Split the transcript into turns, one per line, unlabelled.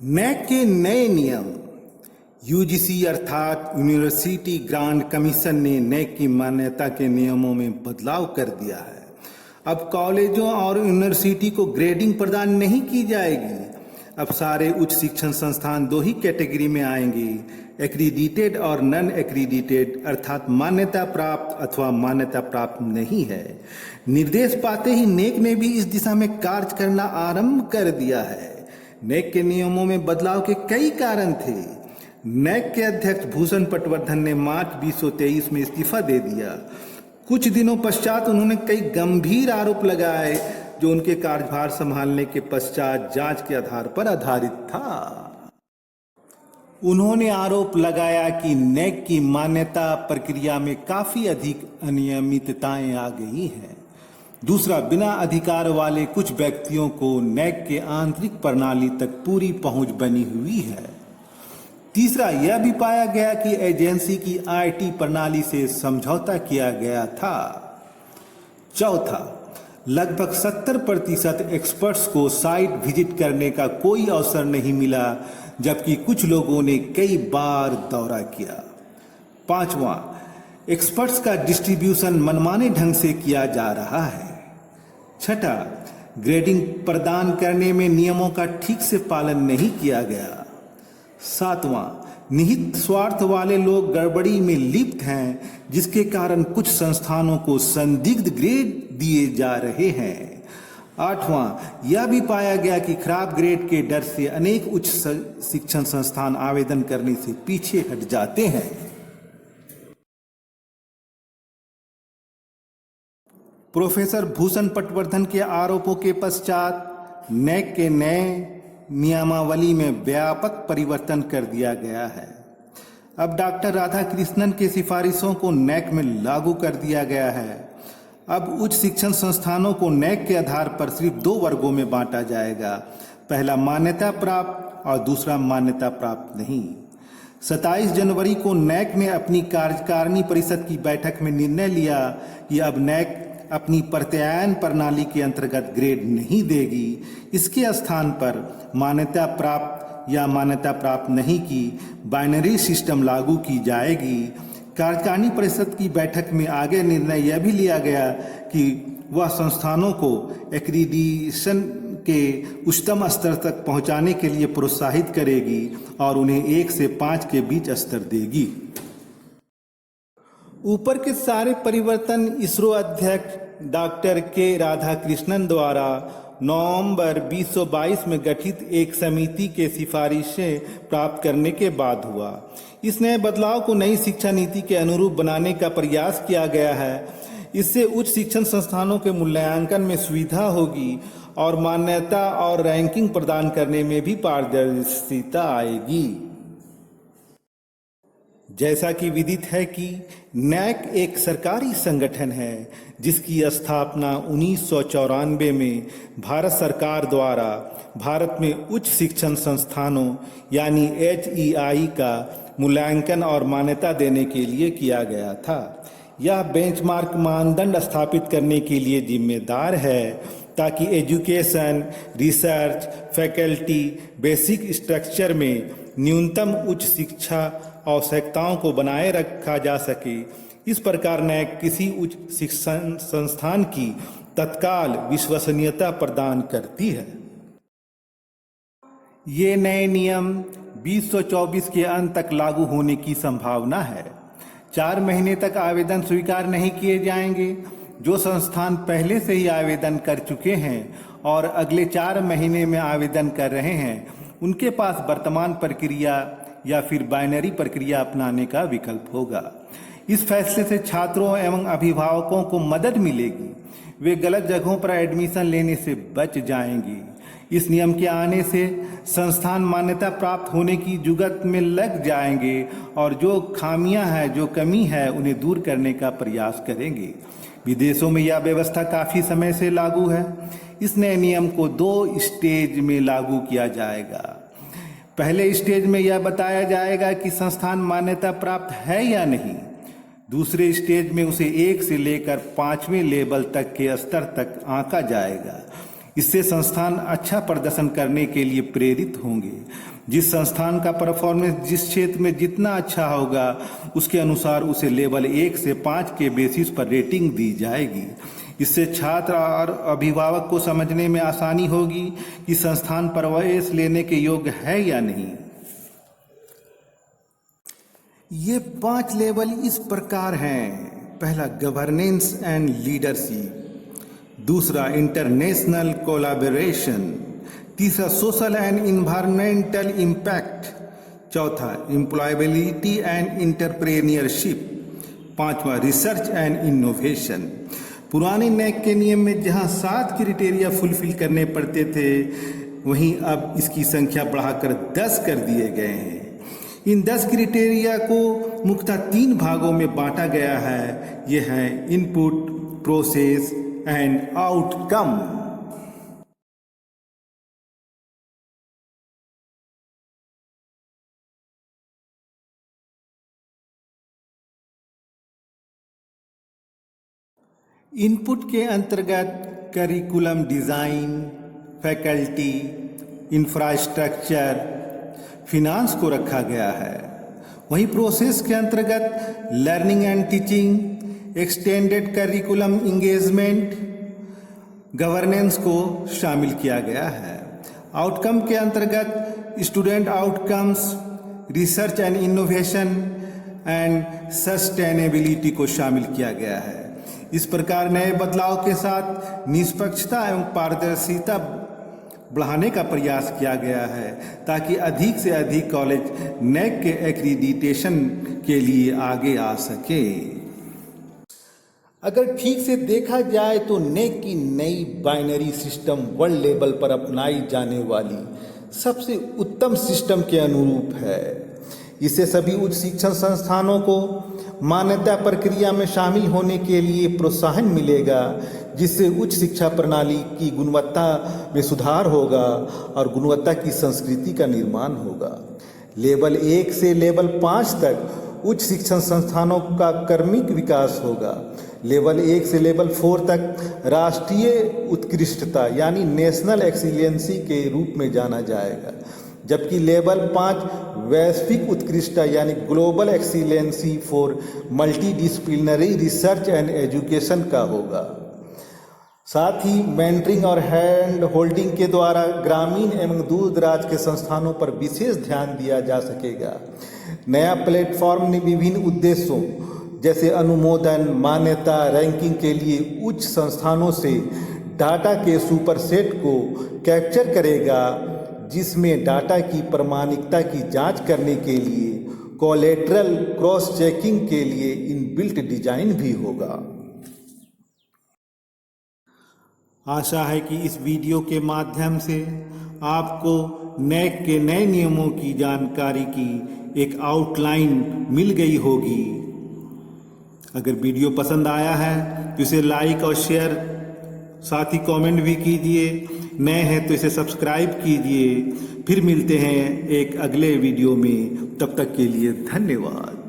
NAAC के नए नियम। यूजीसी अर्थात यूनिवर्सिटी ग्रांट कमीशन ने नैक की मान्यता के नियमों में बदलाव कर दिया है। अब कॉलेजों और यूनिवर्सिटी को ग्रेडिंग प्रदान नहीं की जाएगी। अब सारे उच्च शिक्षण संस्थान दो ही कैटेगरी में आएंगे, एक्रीडिटेड और नॉन एक्रीडिटेड, अर्थात मान्यता प्राप्त अथवा मान्यता प्राप्त नहीं है। निर्देश पाते ही नेक ने भी इस दिशा में कार्य करना आरंभ कर दिया है। नैक के नियमों में बदलाव के कई कारण थे। नैक के अध्यक्ष भूषण पटवर्धन ने मार्च 2023 में इस्तीफा दे दिया। कुछ दिनों पश्चात उन्होंने कई गंभीर आरोप लगाए जो उनके कार्यभार संभालने के पश्चात जांच के आधार पर आधारित था। उन्होंने आरोप लगाया कि नैक की मान्यता प्रक्रिया में काफी अधिक अनियमितताएं आ गई हैं। दूसरा, बिना अधिकार वाले कुछ व्यक्तियों को नैक के आंतरिक प्रणाली तक पूरी पहुंच बनी हुई है। तीसरा, यह भी पाया गया कि एजेंसी की आईटी प्रणाली से समझौता किया गया था। चौथा, लगभग 70% एक्सपर्ट्स को साइट विजिट करने का कोई अवसर नहीं मिला, जबकि कुछ लोगों ने कई बार दौरा किया। पांचवा, एक्सपर्ट्स का डिस्ट्रीब्यूशन मनमाने ढंग से किया जा रहा है। छठा, ग्रेडिंग प्रदान करने में नियमों का ठीक से पालन नहीं किया गया। सातवां, निहित स्वार्थ वाले लोग गड़बड़ी में लिप्त हैं, जिसके कारण कुछ संस्थानों को संदिग्ध ग्रेड दिए जा रहे हैं। आठवां, यह भी पाया गया कि खराब ग्रेड के डर से अनेक उच्च शिक्षण संस्थान आवेदन करने से पीछे हट जाते हैं। प्रोफेसर भूषण पटवर्धन के आरोपों के पश्चात नैक के नए नियमावली में व्यापक परिवर्तन कर दिया गया है। अब डॉक्टर राधाकृष्णन के सिफारिशों को नैक में लागू कर दिया गया है। अब उच्च शिक्षण संस्थानों को नैक के आधार पर सिर्फ दो वर्गों में बांटा जाएगा, पहला मान्यता प्राप्त और दूसरा मान्यता प्राप्त नहीं। 27 जनवरी को नैक ने अपनी कार्यकारिणी परिषद की बैठक में निर्णय लिया कि अब नैक अपनी प्रत्यायन प्रणाली के अंतर्गत ग्रेड नहीं देगी। इसके स्थान पर मान्यता प्राप्त या मान्यता प्राप्त नहीं की बाइनरी सिस्टम लागू की जाएगी। कार्यकारिणी परिषद की बैठक में आगे निर्णय यह भी लिया गया कि वह संस्थानों को एक्रीडिटेशन के उच्चतम स्तर तक पहुंचाने के लिए प्रोत्साहित करेगी और उन्हें 1 से 5 के बीच स्तर देगी। ऊपर के सारे परिवर्तन इसरो अध्यक्ष डॉक्टर के राधाकृष्णन द्वारा नवंबर 2022 में गठित एक समिति के सिफारिशें प्राप्त करने के बाद हुआ। इस नए बदलाव को नई शिक्षा नीति के अनुरूप बनाने का प्रयास किया गया है। इससे उच्च शिक्षण संस्थानों के मूल्यांकन में सुविधा होगी और मान्यता और रैंकिंग प्रदान करने में भी पारदर्शिता आएगी। जैसा कि विदित है कि नैक एक सरकारी संगठन है जिसकी स्थापना 1994 में भारत सरकार द्वारा भारत में उच्च शिक्षण संस्थानों यानी HEI का मूल्यांकन और मान्यता देने के लिए किया गया था। यह बेंचमार्क मानदंड स्थापित करने के लिए जिम्मेदार है ताकि education, research, faculty, basic structure में न्यूनतम उच्च शिक्षा आवश्यकताओं को बनाए रखा जा सके। इस प्रकार नैक किसी उच्च शिक्षण संस्थान की तत्काल विश्वसनीयता प्रदान करती है। ये नए नियम 2024 के अंत तक लागू होने की संभावना है। 4 महीने तक आवेदन स्वीकार नहीं किए जाएंगे। जो संस्थान पहले से ही आवेदन कर चुके हैं और अगले 4 महीने में आवेदन कर रहे हैं, उनके पास वर्तमान प्रक्रिया या फिर बाइनरी प्रक्रिया अपनाने का विकल्प होगा। इस फैसले से छात्रों एवं अभिभावकों को मदद मिलेगी। वे गलत जगहों पर एडमिशन लेने से बच जाएंगे। इस नियम के आने से संस्थान मान्यता प्राप्त होने की जुगत में लग जाएंगे और जो खामियां हैं, जो कमी है, उन्हें दूर करने का प्रयास करेंगे। विदेशों में यह व्यवस्था काफी समय से लागू है। इस नए नियम को 2 स्टेज में लागू किया जाएगा। पहले स्टेज में यह बताया जाएगा कि संस्थान मान्यता प्राप्त है या नहीं। दूसरे स्टेज में उसे 1 से लेकर 5वें लेवल तक के स्तर तक आंका जाएगा। इससे संस्थान अच्छा प्रदर्शन करने के लिए प्रेरित होंगे। जिस संस्थान का परफॉर्मेंस जिस क्षेत्र में जितना अच्छा होगा उसके अनुसार उसे लेवल 1 से 5 के बेसिस पर रेटिंग दी जाएगी। इससे छात्र और अभिभावक को समझने में आसानी होगी कि संस्थान प्रवेश लेने के योग्य है या नहीं। ये 5 लेवल इस प्रकार हैं। पहला, गवर्नेंस एंड लीडरशिप। दूसरा, इंटरनेशनल कोलैबोरेशन। तीसरा, सोशल एंड इन्वायरमेंटल इम्पैक्ट। चौथा, एम्प्लॉयबिलिटी एंड एंटरप्रेन्योरशिप। पांचवा, रिसर्च एंड इनोवेशन। पुराने नैक के नियम में जहां 7 क्राइटेरिया फुलफिल करने पड़ते थे, वहीं अब इसकी संख्या बढ़ाकर 10 कर दिए गए हैं। इन 10 क्राइटेरिया को मुख्यतः 3 भागों में बांटा गया है। ये है input, process and outcome. Input के अंतर्गत curriculum design, faculty, infrastructure, finance को रखा गया है। वहीं प्रोसेस के अंतर्गत learning and teaching, extended curriculum engagement, governance को शामिल किया गया है। आउटकम के अंतर्गत student outcomes, research and innovation and sustainability को शामिल किया गया है। इस प्रकार नए बदलाव के साथ निष्पक्षता एवं पारदर्शिता बढ़ाने का प्रयास किया गया है ताकि अधिक से अधिक कॉलेज नैक के एक्रीडिटेशन के लिए आगे आ सके। अगर ठीक से देखा जाए तो नैक की नई बाइनरी सिस्टम वर्ल्ड लेवल पर अपनाई जाने वाली सबसे उत्तम सिस्टम के अनुरूप है। इससे सभी उच्च शिक्षण संस्थानों को मान्यता प्रक्रिया में शामिल होने के लिए प्रोत्साहन मिलेगा, जिससे उच्च शिक्षा प्रणाली की गुणवत्ता में सुधार होगा और गुणवत्ता की संस्कृति का निर्माण होगा। लेवल 1 से लेवल 5 तक उच्च शिक्षण संस्थानों का क्रमिक विकास होगा। लेवल 1 से लेवल 4 तक राष्ट्रीय उत्कृष्टता यानी नेशनल एक्सीलेंसी के रूप में जाना जाएगा, जबकि लेवल 5 वैश्विक उत्कृष्टता यानी global excellency for multidisciplinary research and education का होगा। साथ ही मेंटरिंग और हैंड होल्डिंग के द्वारा ग्रामीण एवं दूर दराज के संस्थानों पर विशेष ध्यान दिया जा सकेगा। नया प्लेटफॉर्म ने विभिन्न उद्देश्यों जैसे अनुमोदन, मान्यता, रैंकिंग के लिए उच्च संस्थानों से डाटा के सुपरसेट को कैप्चर करेगा, जिसमें डाटा की प्रामाणिकता की जांच करने के लिए कोलैटरल क्रॉस चेकिंग के लिए इनबिल्ट डिजाइन भी होगा। आशा है कि इस वीडियो के माध्यम से आपको नैक के नए नियमों की जानकारी की एक आउटलाइन मिल गई होगी। अगर वीडियो पसंद आया है तो इसे लाइक और शेयर, साथ ही कमेंट भी कीजिए। नए हैं तो इसे सब्सक्राइब कीजिए। फिर मिलते हैं एक अगले वीडियो में, तब तक के लिए धन्यवाद।